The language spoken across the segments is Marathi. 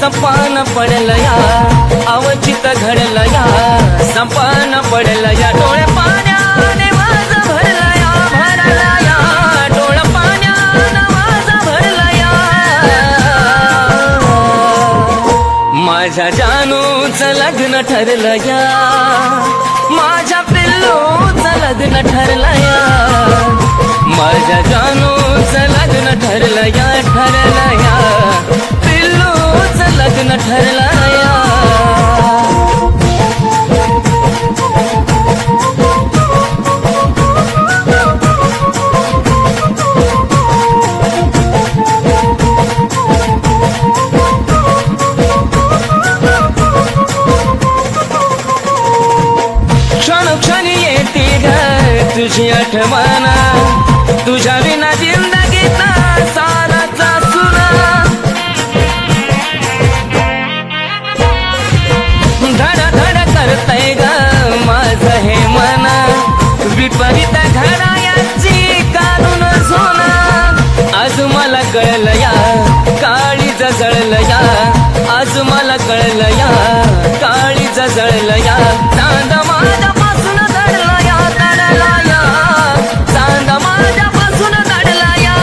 सपान पडलं या अवचित घडलं या सपान पडलं या डोळे पाण्याने माझं भरलं या भरलं या डोळे पाण्याने माझं भरलं या माझ्या जानूचं लग्न ठरलं या माझ्या पिल्लूचं लग्न ठरलं या माझ्या जानूचं लग्न ठरलं या पिल्लूचं लग्न ठरलं या क्षणोक्षणी येते ग तुझी आठवण तुझ्या विना जिंदगीत साराचा सुना धड धड करतय ग माझं हे मन विपरीत घडायाची काढून सोना आज मला कळलं या काळीज जळलं या आज मला कळलं या काळीज जळलं या चांद माझ्यापासून दडला या दडला या चांद माझ्यापासून दडला या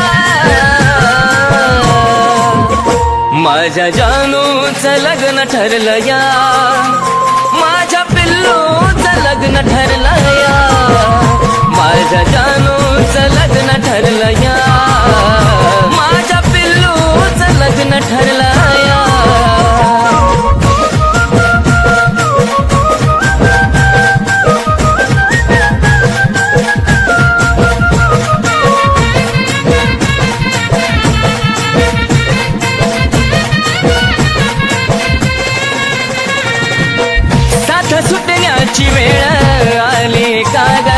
माझ्या जानूचं लग्न ठरलं या माझ्या पिल्लूचं लग्न ठरलं या माझ्या जानूचं लग्न ठरलं या माझ्या पिल्लूचं लग्न ठरलं या सुटण्याची वेळ आली का ग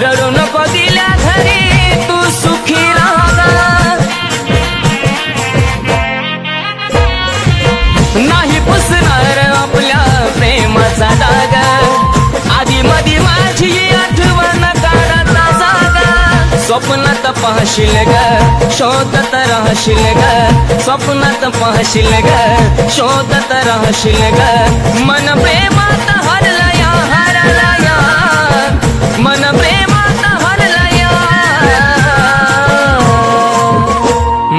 रडू नको दिल्या घरी तू सुखी राहा नाही पुसणार आपल्या प्रेमाचा डाग आधी मधी माझी आठवण काढता जागा स्वप्नात पाहशील ग शोधत राहशील ग स्वप्नात पाहशील ग शोधत राहशील ग मन प्रेमात हरला या मन प्रेमात हरला या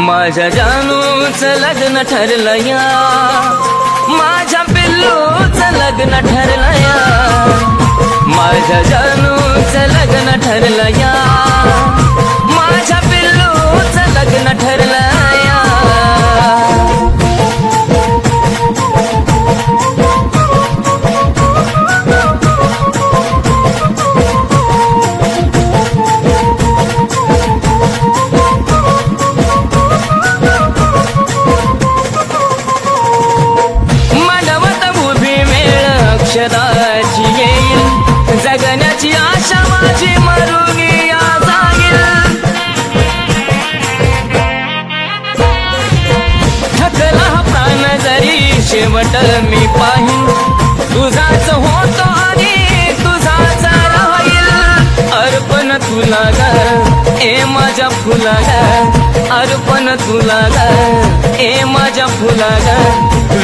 माझ्या जानूचं लग्न ठरलं या माझ्या पिल्लूचं लग्न ठरलं या माझ्या जानूचं लग्न ठरलं या माझ्या पिल्लूचं लग्न ठरलं या अक्षराची येईल जगण्याची आशा माझी मरुगी जाईल थकला हा प्राण जरी शेवट मी पाहिन तुझाच होतो आणि तुझाच राहील अर्पण तुला ग ए माझ्या फुला ग अर्पण तुला ग ए माझ्या फुला ग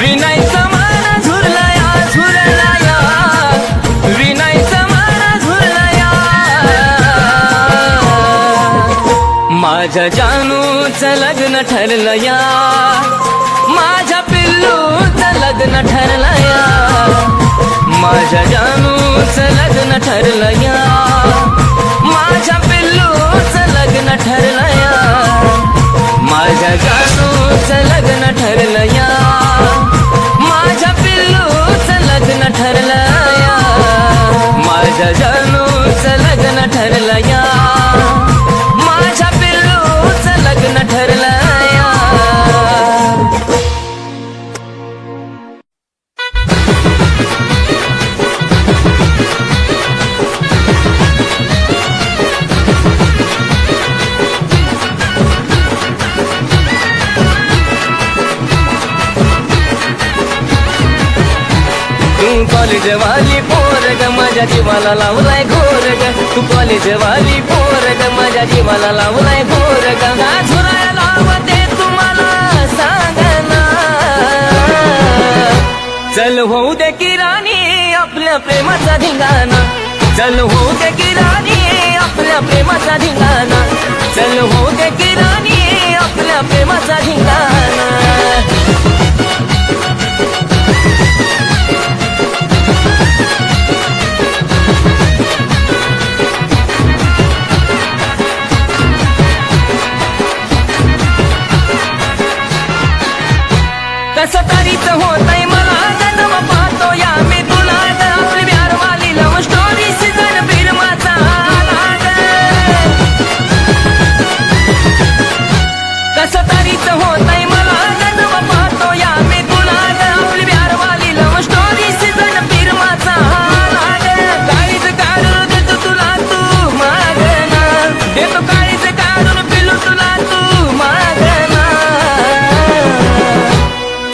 विनायचं मन झुरला झुरला या विनायचं मन झुरला या माझ्या जानूचं लग्न ठरलं या माझ्या पिल्लूचं लग्न ठरलं या माझ्या जानूचं लग्न ठरलं या माझ्या पिल्लूचं लग्न ठरलं या माझ्या जानूचं लग्न ठरलं या माझ्या पिल्लूचं लग्न ठरलं या माझ्या जानूचं लग्न ठरलं या माझ्या पिल्लूचं लग्न ठरलं या कॉलेज वाली पोरग माझ्या जीवाला लावलाय घोरग तू कॉलेज वाली पोरग माझ्या जीवाला लावलाय घोरग झुराया लावते तुम्हाला सांगना चल होऊ दे की राणी आपल्या प्रेमाचा धिंगाणा, चल होऊ दे की राणी आपल्या प्रेमाचा धिंगाणा, चल होऊ दे की राणी आपल्या प्रेमाचा धिंगाणा. कसं तरीच होतंय मला जन्म पाहतो या मी तुला, आपली बिहारवाली लव्ह स्टोरी सीझन फिल्माचा आलाग. कसं तरीच होतंय मला जन्म पाहतो या मी तुला, आपली बिहारवाली लव्ह स्टोरी सीझन फिल्माचा आलाग. काळीज काढून देतो तुला तू मागना, देतो काळीज काढून पिलू तुला तू मागना.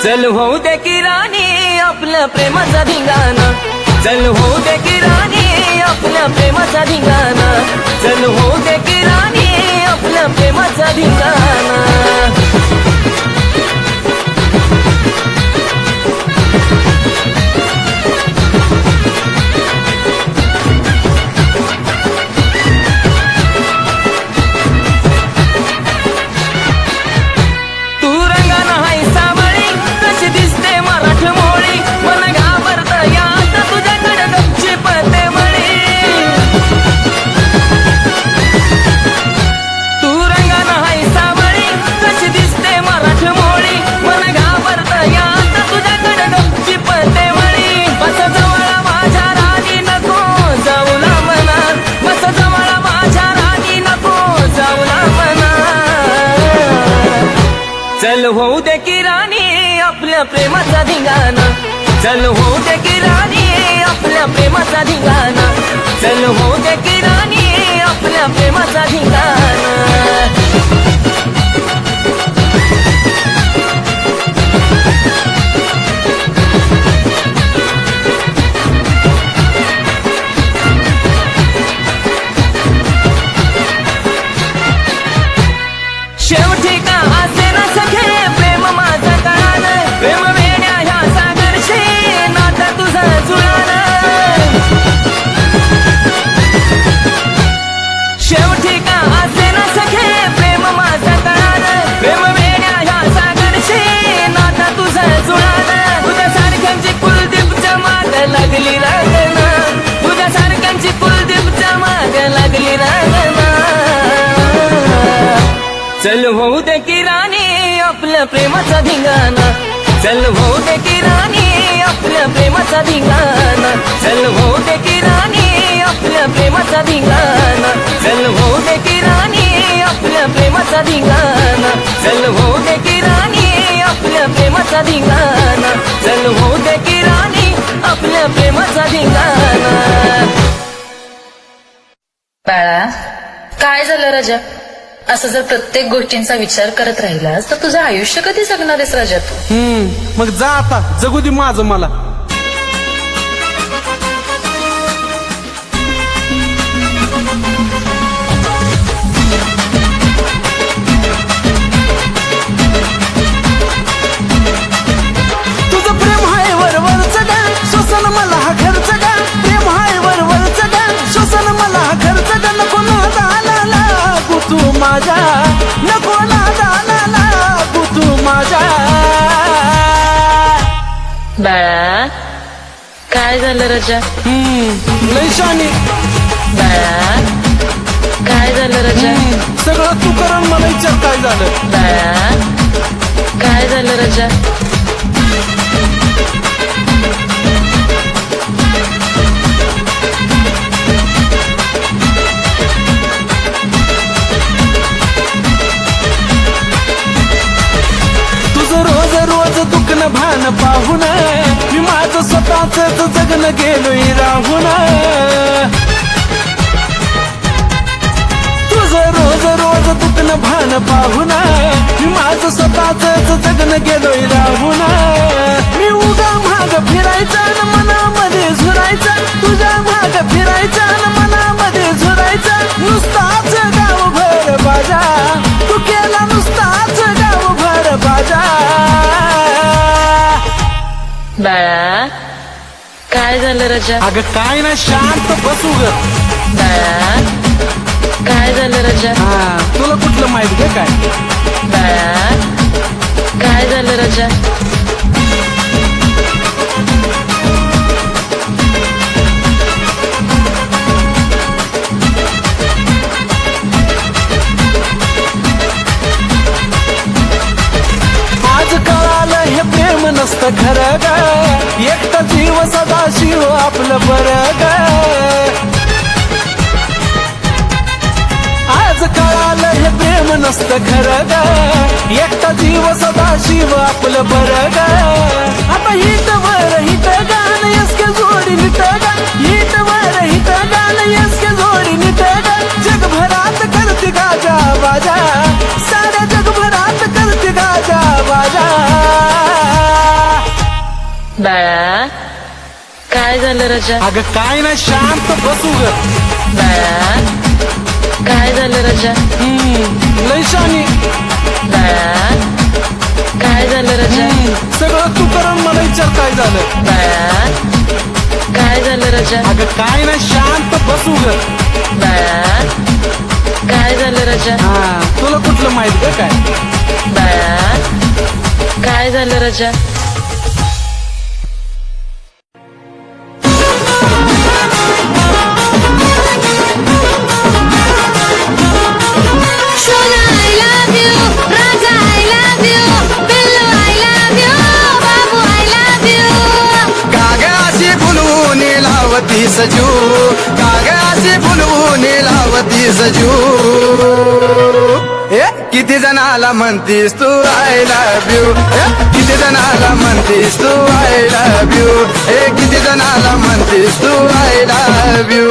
चल होऊ दे की राणी आपल्या प्रेमाचा धिंगाणा, चल होऊ दे की राणी आपल्या प्रेमाचा धिंगाणा, चल होऊ दे की राणी आपल्या प्रेमाचा धिंगाणा. चल होऊ दे की राणी आपल्या प्रेमाचा धिंगाणा, चल होऊ दे की राणी आपल्या प्रेमाचा धिंगाणा, चल होऊ दे की राणी आपल्या प्रेमाचा धिंगाणा. शेवटी का असे ना सखे प्रेम माझं कळालं, प्रेम वेड्या ह्या सागरशी नाता तुझं जुळालं. शेवटी का असे ना सखे प्रेम माझं कळालं, प्रेम वेड्या ह्या सागरशी नाता तुझं जुळालं. तुझ्या सारख्यांची कुलदीपच्या माग लागली रागना, तुझ्या सारख्यांची कुलदीपच्या माग लागली रागना. चल होऊ दे की राणी आपल्या प्रेमाचा धिंगाणा, चल होऊ दे की राणी आपल्या प्रेमाचा धिंगाणा, चल होऊ दे की राणी आपल्या प्रेमाचा धिंगाणा, चल होऊ दे की राणी आपल्या प्रेमाचा धिंगाणा, चल होऊ दे की राणी आपल्या प्रेमाचा धिंगाणा, चल होऊ दे की राणी आपल्या प्रेमाचा धिंगाणा. बाळा, काय झालं राजा? असं जर प्रत्येक गोष्टींचा विचार करत राहिलास तर तुझं आयुष्य कधी जगणार आहेस राजा तू? मग जा आता, जगू दे माझं मला. तुझं प्रेम हाय वरवरच गा, श्वसन मला हा खर्च गा, प्रेम हाय वरवरच गा, श्वसन मला हा खर्च गा. नको नादाला लागू तू माझ्या, नको नादाला लागू तू माझ्या. बाळा, काय झालं राजा? लय शानी. बाळा, काय झालं राजा? सगळं तू करून मला विचार काय झालं. बाळा, काय झालं राजा? रोज रोज दुखणं भान पाहून मी माझं स्वतःच जगणं गेलोय राहून. तुझं रोज रोज दुखणं भान पाहून मी माझं स्वतःच जगणं गेलोय राहून. मी उगा माग फिरायचा न मनामध्ये झुरायचा, तुझ्या माग फिरायचा न मनामध्ये झुरायचा. नुसताच गावभर बाजा तू केला, नुसताच गावभर बाजा. बाळा, काय झालं रजा? अगं काय ना, शांत बसू ग. बाळा काय झालं रजा? हा, तुला कुठलं माहित ग काय? बाळा काय झालं रजा? आज कळालं हे प्रेम नसतं खरं ग, एकटा जीव सदा शिव आपलं बरं ग. आज कळालं हे प्रेम नसतं खरं ग, एकटा जीव सदा शिव आपलं बरं ग. आता हिट वर हिट गाणं यसके जोडी निट ग, हिट वर हिट गाणं यसके जोडी निट ग. जगभरात करते गाजा बाजा, साऱ्या जगभरात करते गाजा बाजा. बाळा काय झालं रजा? अगं काय ना, शांत बसू ग. बाळा काय झालं रजा? लय शानी. बाळा काय झालं रजा? सगळं तू करून मला विचार काय झालं. बाळा काय झालं रजा? अगं काय ना, शांत बसू ग. बाळा काय झालं रजा? हा, तुला कुठलं माहित ग काय? बाळा काय झालं रजा? Shona, I love you. Raja, I love you. Billu, I love you. Babu, I love you. कागदाशी फुलवून लावती सजू, कागदाशी फुलवून लावती सजू. किती जणाला म्हणतीस तू आय लव्ह यू, किती जणाला म्हणतीस तू आय लव्ह यू, किती जणाला म्हणतीस तू आय लव्ह यू.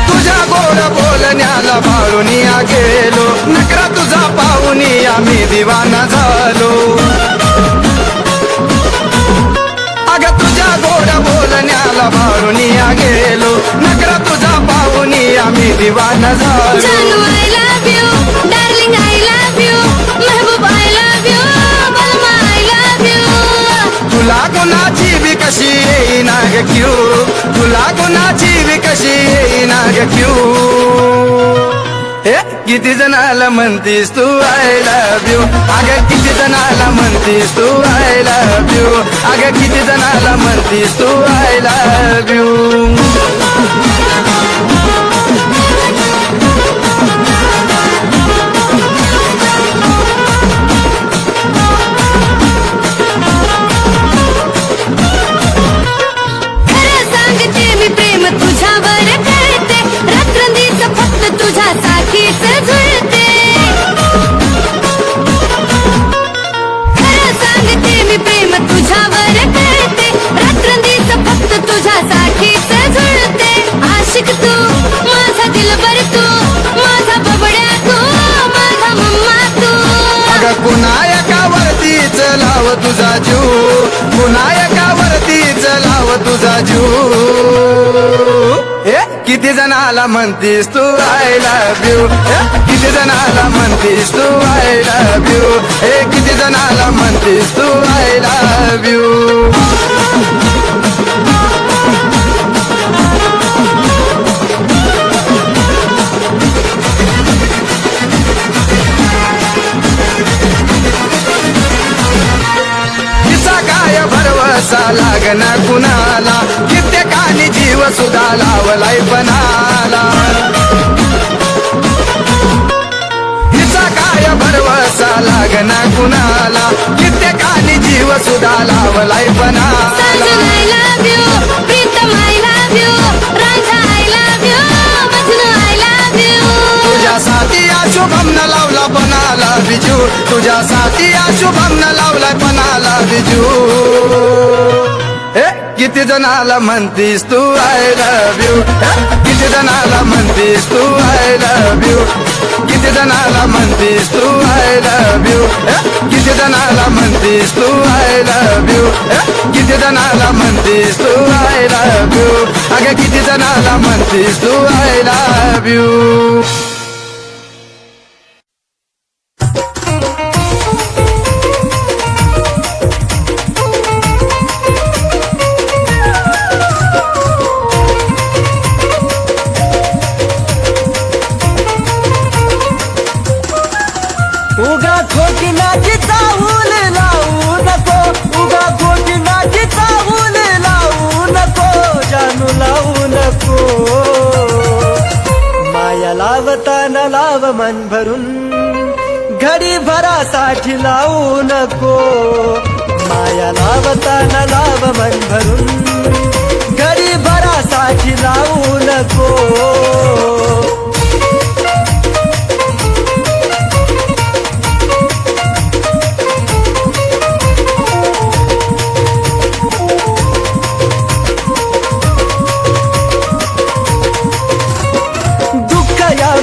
तुझ्या गोड बोलण्याला भाळूनिया गेलो, नकरा तुझा पाहुनिया मी दिवाना झालो. अगं तुझ्या गोड बोलण्याला भाळूनिया गेलो, नकरा तुझा पाहुनिया मी दिवाना झालो. Janu, I love you. Darling, I love you. Mehboob, I love you. Balma, I love you. तुला गुणाची बी कशी येईना ग क्यू, तुला गुणाची बी कशी येईना ग क्यू. किती जणाला म्हणतीस तू आय लव्ह यू, अगं किती जणाला म्हणतीस तू आय लव्ह यू, अगं किती जणाला म्हणतीस तू आय लव्ह यू. खरं सांगते मी प्रेम तुझ्यावर करते, रात्रंदिवस फक्त तुझ्यासाठीच झुलते. खरं सांगते मी प्रेम तुझ्यावर करते, रात्रंदिवस फक्त तुझ्यासाठीच झुलते. आशिक तू माझा दिलबर, तू माझा बबड्या, तू माझा मम्मा तू. अगं कुणायकावरतीच लाव तुझा जीव, कुणायकावरतीच लाव तुझा जीव. किती जणाला म्हणतीस तू आय लव्ह यू, किती जणाला म्हणतीस तू आय लव्ह यू, किती जणाला म्हणतीस तू आय लव्ह यू. तिचा काय भरवसा लागना कुणाला, कित्येकानी जीव सुद्धा लावलाय पणाला. तिचा काय भरवसा लागना कुणाला, कित्येकानी जीव सुद्धा लावलाय पणाला. Sanjan, I love you. Pritam, I love you. Ranja, I love you. Majnu, I love you. तुझ्यासाठी या शुभम न लावला पणाला बिजू, तुझ्यासाठी या शुभम न लावला पणाला बिजू. किती जणाला म्हणतीस तू आय लव्ह यू किती जणाला म्हणतीस तू आय लव्ह यू किती जणाला म्हणतीस तू आय लव्ह यू किती जणाला म्हणतीस तू आय लव्ह यू किती जणाला म्हणतीस तू आय लव्ह यू अगं किती जणाला म्हणतीस तू आय लव्ह यू उगा खोटी नाची चाहूल लावू नको उगा खोटी नाची चाहूल लावू नको जानू लावू नको माया लावताना लाव मन भरून घडी भरासाठी लावू नको माया लावताना लाव मन भरून घडी भरासाठी लावू नको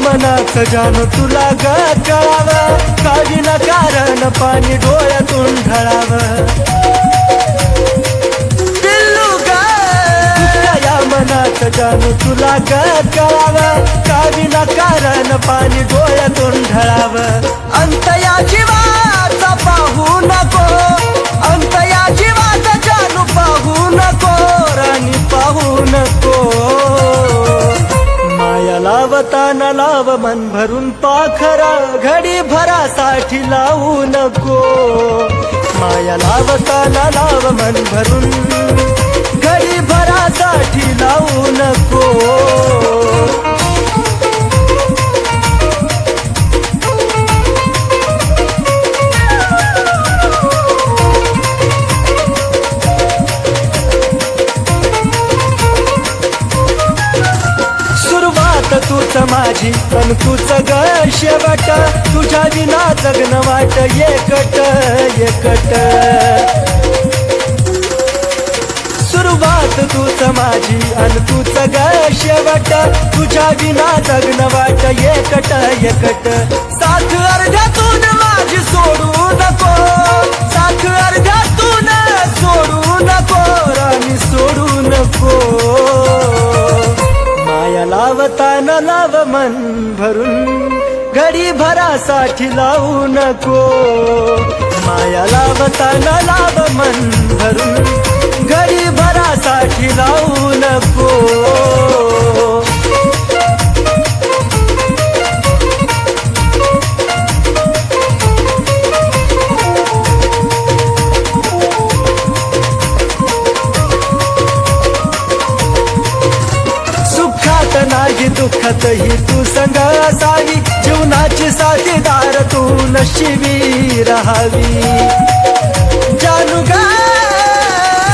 मनात जाणू तुला ग कळावं काळजीला कारण पाणी डोळ्यातून ढळावं पिल्लू ग या मनात जाणू तुला ग कळावं काळजीला कारण पाणी डोळ्यातून ढळावं अंत या जीवाचा पाहू नको अंत या जीवाचा जाणू पाहू नको राणी पाहू नको माया लावताना लाव मन भरून पाखरा घडी भरासाठी लावू नको माया लावताना लाव मन भरून घडी भरासाठी लावू नको तूच माझी पण तूच ग शेवट तुझ्या विना जगन वाट एकट एकट सुरुवात तूच माझी अन तूच ग शेवट तुझ्या विना जगन वाट एकट एकट साथ अर्ध्यातून माझी सोडू नको साथ अर्ध्यातून सोडू नको राणी सोडू नको माया लावताना लाव मन भरून घडी भरासाठी लावू नको माया लावताना लाव मन भरून घडी भरासाठी लावू नको नाही दुःखात ही तू संग असावी जीवनाची साथीदार तू नशिबी राहावी जानू ग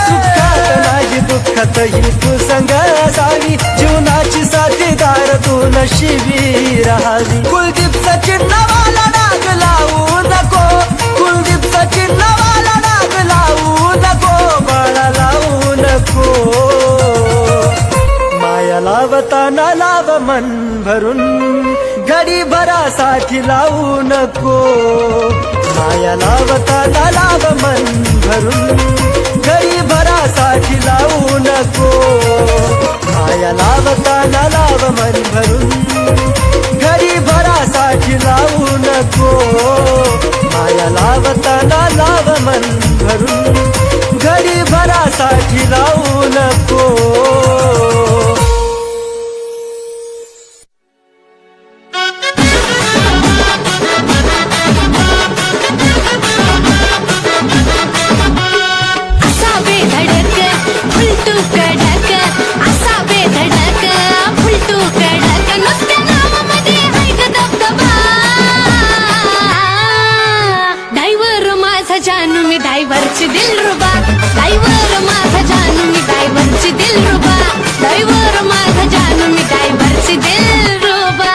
सुखात नाही दुःखात ही तू संग असावी जीवनाची साथीदार तू नशिबी राहावी कुलदीप चिन्हवाला डाग लावू नको कुलदीप चिन्हवाला डाग लावू नको बाळा लावू नको माया लावताना लाव मन भरून घडी भरासाठी लावू नको माया लावताना लाव मन भरून घडी भरासाठी लावू नको माया लावताना लाव मन भरून घडी भरासाठी लावू नको माया लावताना लाव मन भरून घडी भरासाठी लावू नको ड्रायव्हरची दिलरुबा ड्रायव्हर माझा जानू मी ड्रायव्हरची दिलरुबा ड्रायव्हर माझा जानू मी ड्रायव्हरची दिलरुबा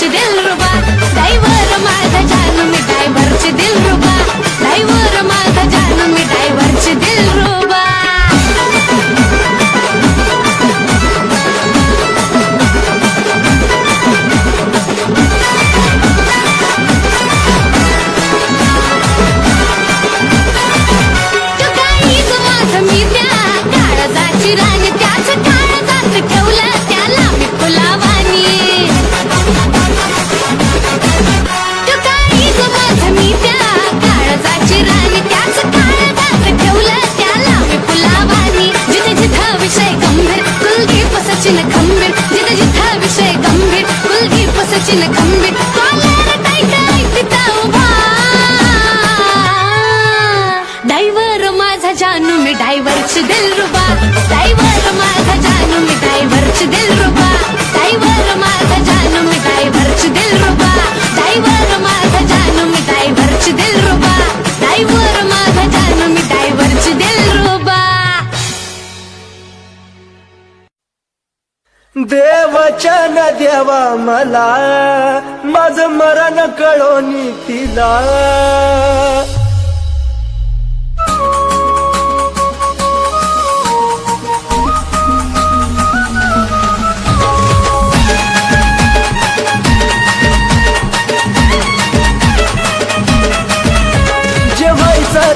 ड्रायव्हरची दिलरुबा ड्रायव्हर माझा जानू मी ड्रायव्हरची दिलरुबा ड्रायव्हर माझा जानू मी ड्रायव्हरची दिलरुबा मी त्या काळजाची राणी त्याच काळजात ठेवलं त्याला मी फुलावानी मी त्या काळजाची राणी त्याच काळजात ठेवलं त्याला मी फुलावानी जिथे जिथं विषय गंभीर कुलदीप सचिन खंबीर जिथे जिथं विषय गंभीर कुलदीप सचिन खंबीर कॉलर टाईट ऐकता उभा ड्रायव्हर माझा जानू मी ड्रायव्हरची दिलरुबा ड्रायव्हर माझा जानू मी ड्रायव्हरची दिलरुबा ड्रायव्हर माझा जानू मी ड्रायव्हरची दिलरुबा ड्रायव्हर माझा जानू मी ड्रायव्हरची दिलरुबा ड्रायव्हर माझा जानू मी ड्रायव्हरची दिलरुबा देवचन देवा मला माझं मरण कळोनी तिला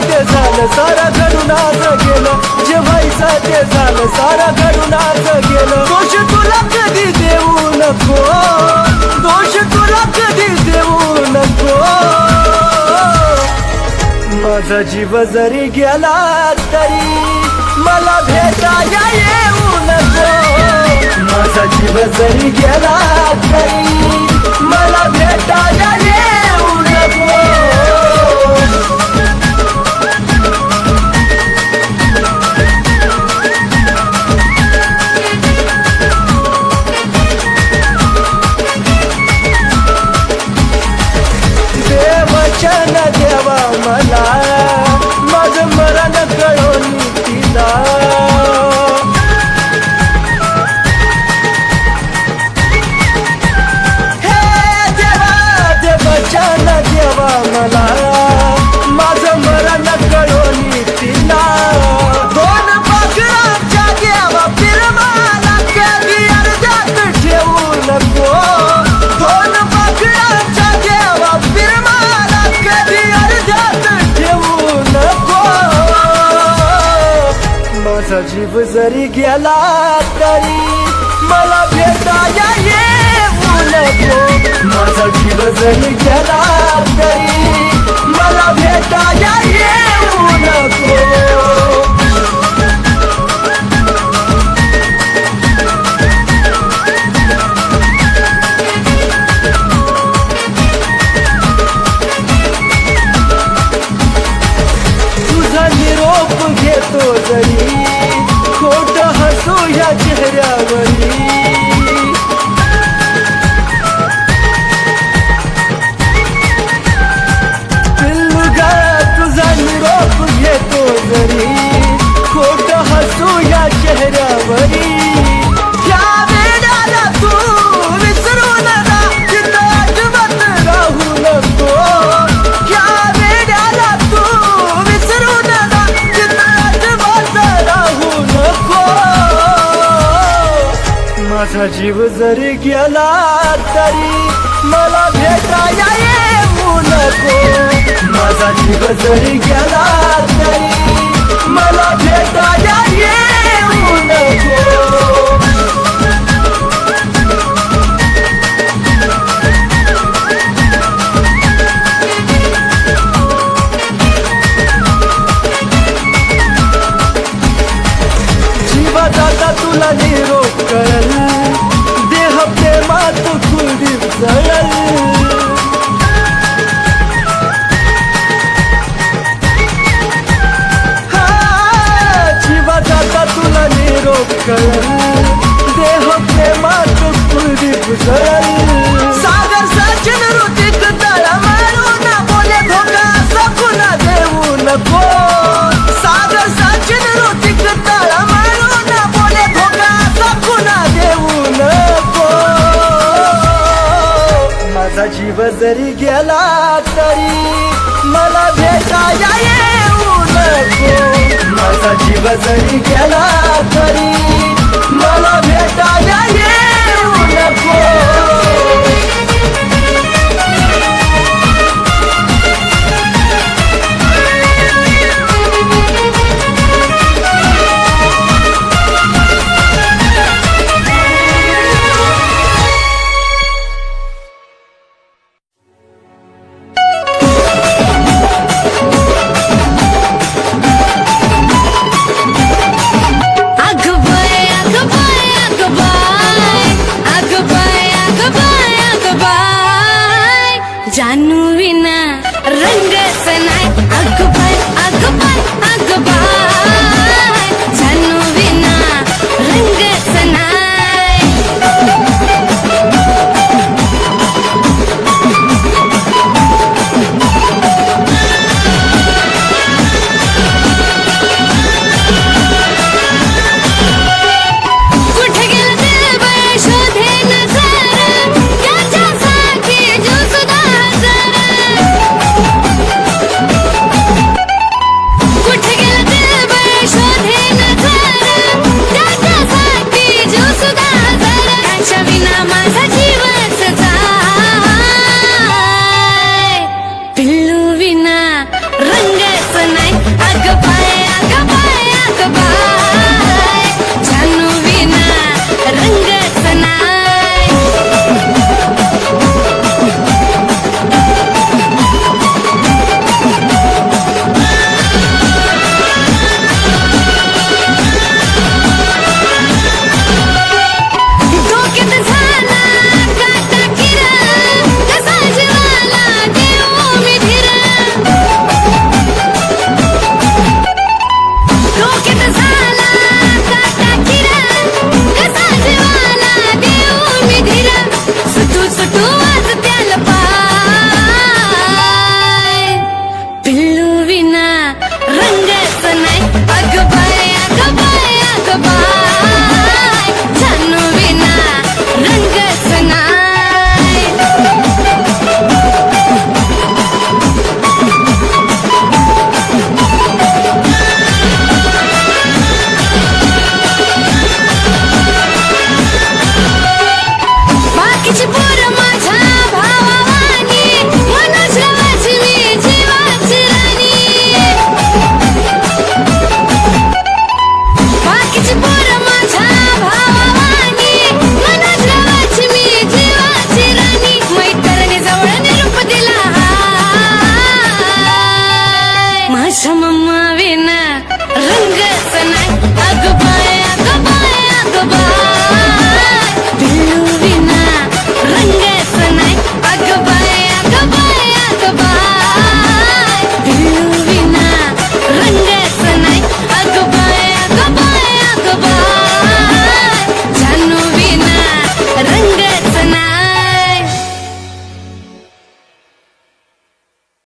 ते झालं सारा घडून आज गेलं जे व्हायचं ते झालं सारा घडून आज गेलं दोष तुला कधी देऊ नको दोष तुला कधी देऊ नको माझा जीव जरी गेला तरी मला भेटाया येऊ नको माझा जीव जरी गेला तरी मला भेटाया येऊ नको देवचन देवा मला माझं मरण कळोनी तिला हे देवा देवचन देवा मला माझं मरण कळोनी तिला दोन बकरांच्या देवा फिरमाला कधी अर्ध्यात ठेवू नको दोन बकरांच्या देवा फिरमाला कधी अर्ध्यात ठेवू नको माझा जीव जरी गेला तरी मला भेटाया येऊ नको माझा जीव जरी गेला तरी मला भेटाया येऊ नको तुझा निरोप घेतो जरी खोट हसू या चेहऱ्यावरी पिल्लुगा तुझा निरोप घेतो जरी खोट हसू या चेहऱ्यावरी या वेळाला तू विसरू नका तिथं अजिबात राहू नको या वेळाला तू विसरू नका तिथं अजिबात राहू नको माझा जीव जरी गेला तरी मला भेटाया येऊ नको माझा जीव जरी गेला तरी मला भेटाया येऊ नको जीवा जाता तुला निरोप कळल देह प्रेमात कुलदीप जळल जीवा जाता तुला निरोप कळल देह प्रेमात कुलदीप जळल सागर सचिन ऋतिक तळा मारू ना बोले धोका सकुना देऊ नको सागर सचिन ऋतिक तळा मारू ना बोले धोका सकुना देऊ नको माझा जीव जरी गेला तरी मला भेटाया येऊ नको माझा जीव जरी गेला तरी